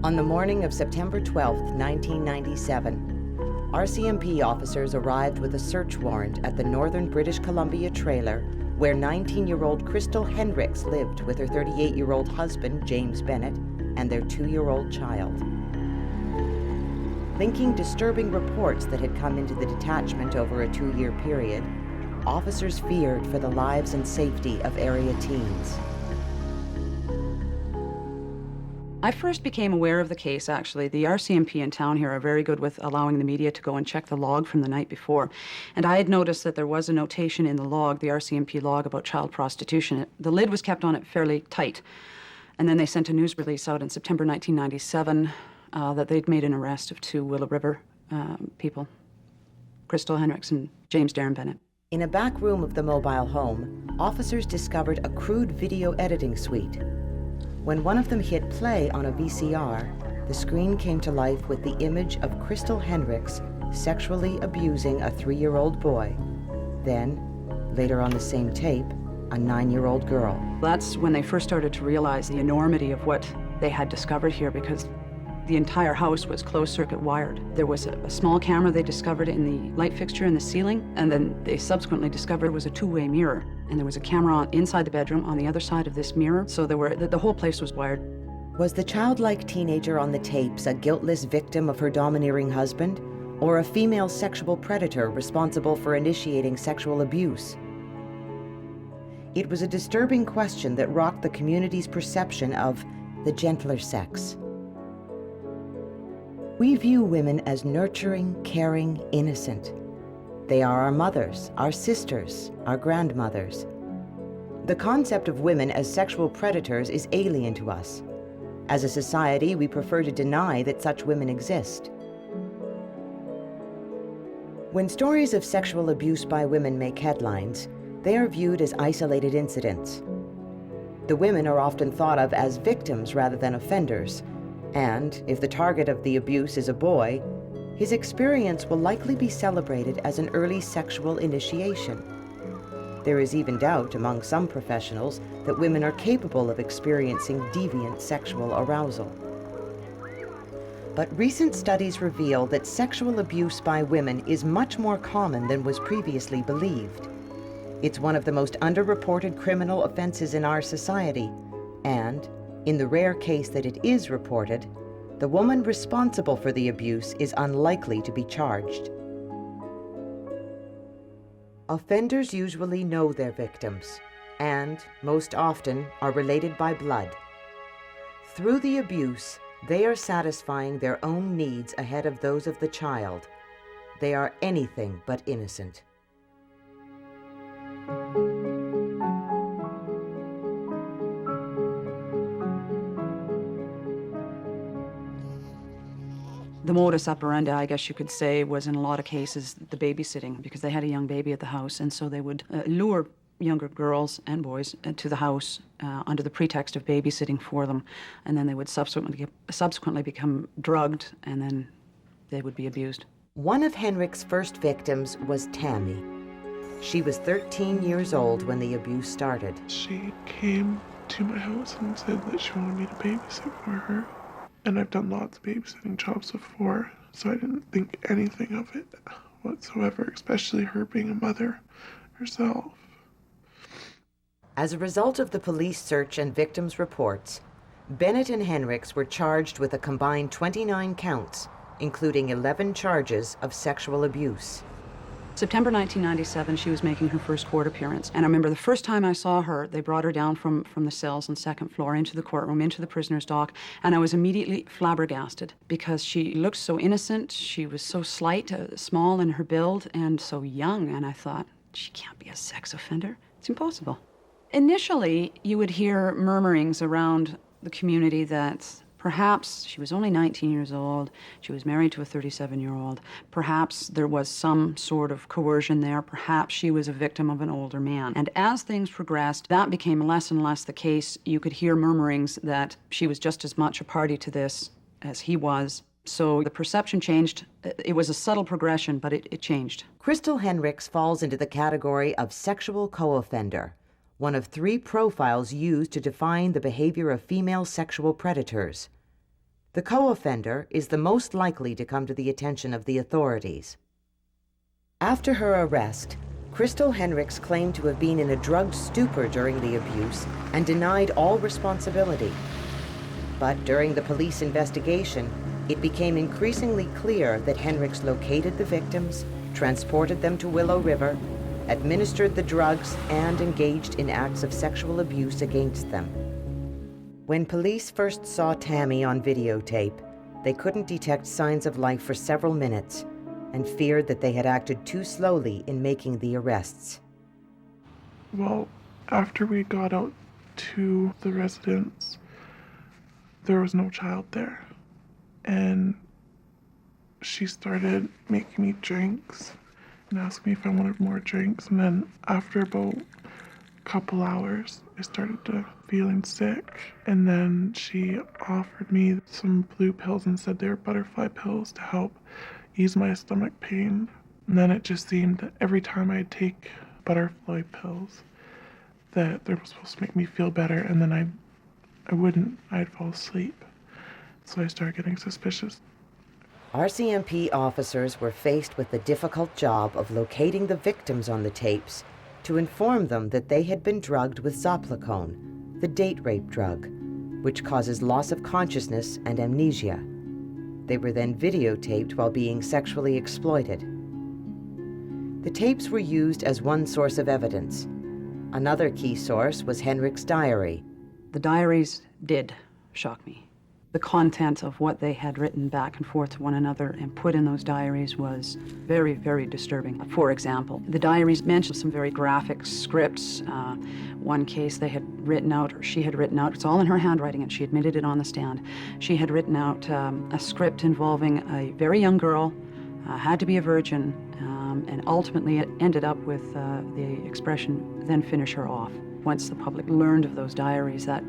On the morning of September 12, 1997, RCMP officers arrived with a search warrant at the northern British Columbia trailer where 19-year-old Crystal Henricks lived with her 38-year-old husband, James Bennett, and their 2-year-old child. Linking disturbing reports that had come into the detachment over a 2-year period, officers feared for the lives and safety of area teens. I first became aware of the case, actually. The RCMP in town here are very good with allowing the media to go and check the log from the night before. And I had noticed that there was a notation in the log, the RCMP log, about child prostitution. The lid was kept on it fairly tight. And then they sent a news release out in September 1997 that they'd made an arrest of 2 Willow River people, Crystal Henricks and James Darren Bennett. In a back room of the mobile home, officers discovered a crude video editing suite. When one of them hit play on a VCR, the screen came to life with the image of Crystal Henricks sexually abusing a 3-year-old boy. Then, later on the same tape, a 9-year-old girl. That's when they first started to realize the enormity of what they had discovered here, because the entire house was closed-circuit wired. There was a small camera they discovered in the light fixture in the ceiling, and then they subsequently discovered it was a 2-way mirror. And there was a camera inside the bedroom on the other side of this mirror, so the whole place was wired. Was the childlike teenager on the tapes a guiltless victim of her domineering husband, or a female sexual predator responsible for initiating sexual abuse? It was a disturbing question that rocked the community's perception of the gentler sex. We view women as nurturing, caring, innocent. They are our mothers, our sisters, our grandmothers. The concept of women as sexual predators is alien to us. As a society, we prefer to deny that such women exist. When stories of sexual abuse by women make headlines, they are viewed as isolated incidents. The women are often thought of as victims rather than offenders, and if the target of the abuse is a boy, his experience will likely be celebrated as an early sexual initiation. There is even doubt among some professionals that women are capable of experiencing deviant sexual arousal. But recent studies reveal that sexual abuse by women is much more common than was previously believed. It's one of the most underreported criminal offenses in our society, and in the rare case that it is reported, the woman responsible for the abuse is unlikely to be charged. Offenders usually know their victims, and, most often, are related by blood. Through the abuse, they are satisfying their own needs ahead of those of the child. They are anything but innocent. The modus operandi, I guess you could say, was in a lot of cases the babysitting, because they had a young baby at the house, and so they would lure younger girls and boys to the house under the pretext of babysitting for them, and then they would subsequently become drugged, and then they would be abused. One of Henricks' first victims was Tammy. She was 13 years old when the abuse started. She came to my house and said that she wanted me to babysit for her. And I've done lots of babysitting jobs before, so I didn't think anything of it whatsoever, especially her being a mother herself. As a result of the police search and victims' reports, Bennett and Henricks were charged with a combined 29 counts, including 11 charges of sexual abuse. September 1997, she was making her first court appearance. And I remember the first time I saw her, they brought her down from the cells on the second floor into the courtroom, into the prisoner's dock, and I was immediately flabbergasted because she looked so innocent. She was so slight, small in her build, and so young, and I thought, she can't be a sex offender. It's impossible. Initially, you would hear murmurings around the community that perhaps she was only 19 years old, she was married to a 37-year-old, perhaps there was some sort of coercion there, perhaps she was a victim of an older man. And as things progressed, that became less and less the case. You could hear murmurings that she was just as much a party to this as he was. So the perception changed. It was a subtle progression, but it changed. Crystal Henricks falls into the category of sexual co-offender, one of 3 profiles used to define the behavior of female sexual predators. The co-offender is the most likely to come to the attention of the authorities. After her arrest, Crystal Henricks claimed to have been in a drugged stupor during the abuse and denied all responsibility. But during the police investigation, it became increasingly clear that Henricks located the victims, transported them to Willow River, administered the drugs, and engaged in acts of sexual abuse against them. When police first saw Tammy on videotape, they couldn't detect signs of life for several minutes and feared that they had acted too slowly in making the arrests. Well, after we got out to the residence, there was no child there. And she started making me drinks and asking me if I wanted more drinks. And then after about a couple hours, I started feeling sick. And then she offered me some blue pills and said they were butterfly pills to help ease my stomach pain. And then it just seemed that every time I'd take butterfly pills that they were supposed to make me feel better, and then I'd fall asleep. So I started getting suspicious. RCMP officers were faced with the difficult job of locating the victims on the tapes to inform them that they had been drugged with zopiclone, the date rape drug, which causes loss of consciousness and amnesia. They were then videotaped while being sexually exploited. The tapes were used as one source of evidence. Another key source was Henricks' diary. The diaries did shock me. The content of what they had written back and forth to one another and put in those diaries was very, very disturbing. For example, the diaries mentioned some very graphic scripts. One case they had written out, or she had written out, it's all in her handwriting and she admitted it on the stand. She had written out a script involving a very young girl, had to be a virgin, and ultimately it ended up with the expression, then finish her off. Once the public learned of those diaries, that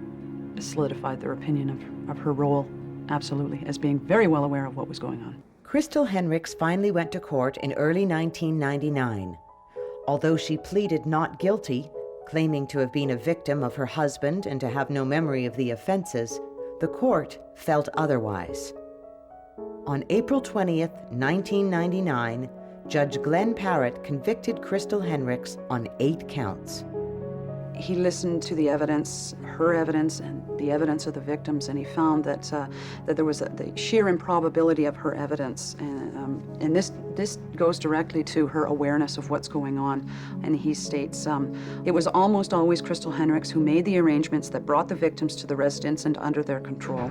solidified their opinion of her role, absolutely, as being very well aware of what was going on. Crystal Henricks finally went to court in early 1999. Although she pleaded not guilty, claiming to have been a victim of her husband and to have no memory of the offenses, the court felt otherwise. On April 20th, 1999, Judge Glenn Parrott convicted Crystal Henricks on 8 counts. He listened to the evidence, her evidence, and the evidence of the victims, and he found that that there was the sheer improbability of her evidence, and this goes directly to her awareness of what's going on. And he states, it was almost always Crystal Henricks who made the arrangements that brought the victims to the residence and under their control.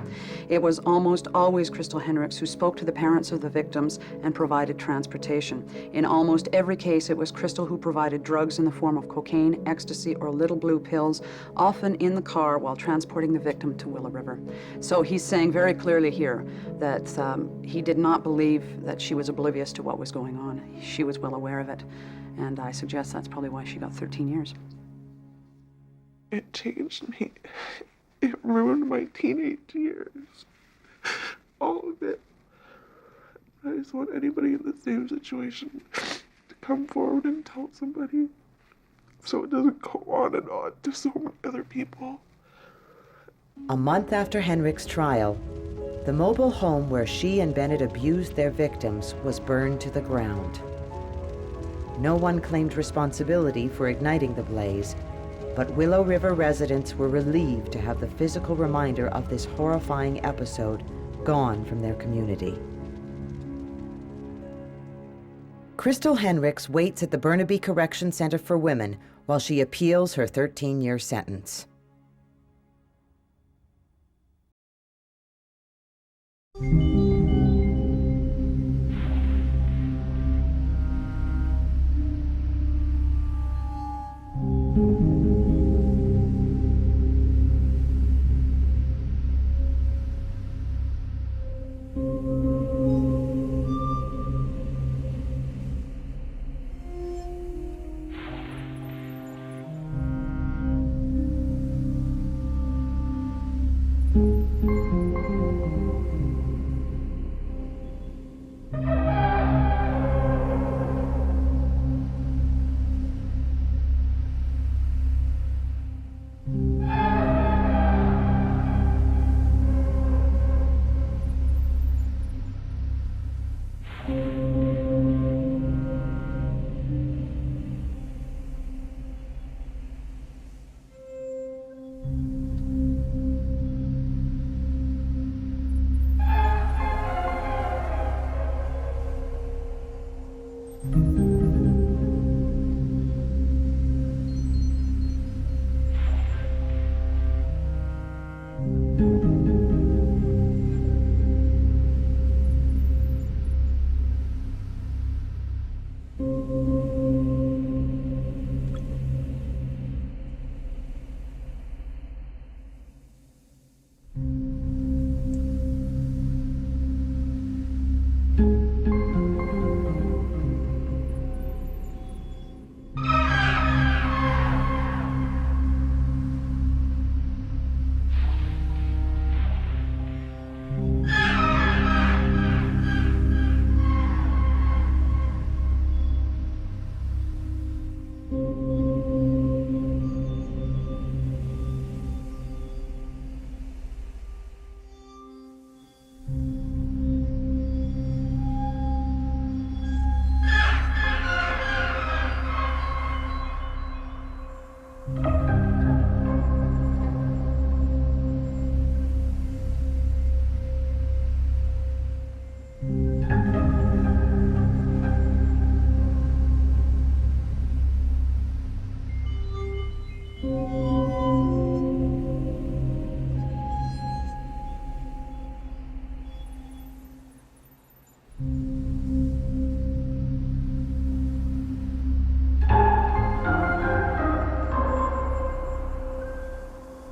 It was almost always Crystal Henricks who spoke to the parents of the victims and provided transportation. In almost every case, it was Crystal who provided drugs in the form of cocaine, ecstasy, or little blue pills, often in the car while transporting the victim to Willow River. So he's saying very clearly here that he did not believe that she was oblivious to what was going on. She was well aware of it, and I suggest that's probably why she got 13 years. It changed me. It ruined my teenage years. All of it. I just want anybody in the same situation to come forward and tell somebody, so it doesn't go on and on to so many other people. A month after Henricks' trial, the mobile home where she and Bennett abused their victims was burned to the ground. No one claimed responsibility for igniting the blaze, but Willow River residents were relieved to have the physical reminder of this horrifying episode gone from their community. Crystal Henricks waits at the Burnaby Correction Center for Women while she appeals her 13-year sentence.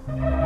you.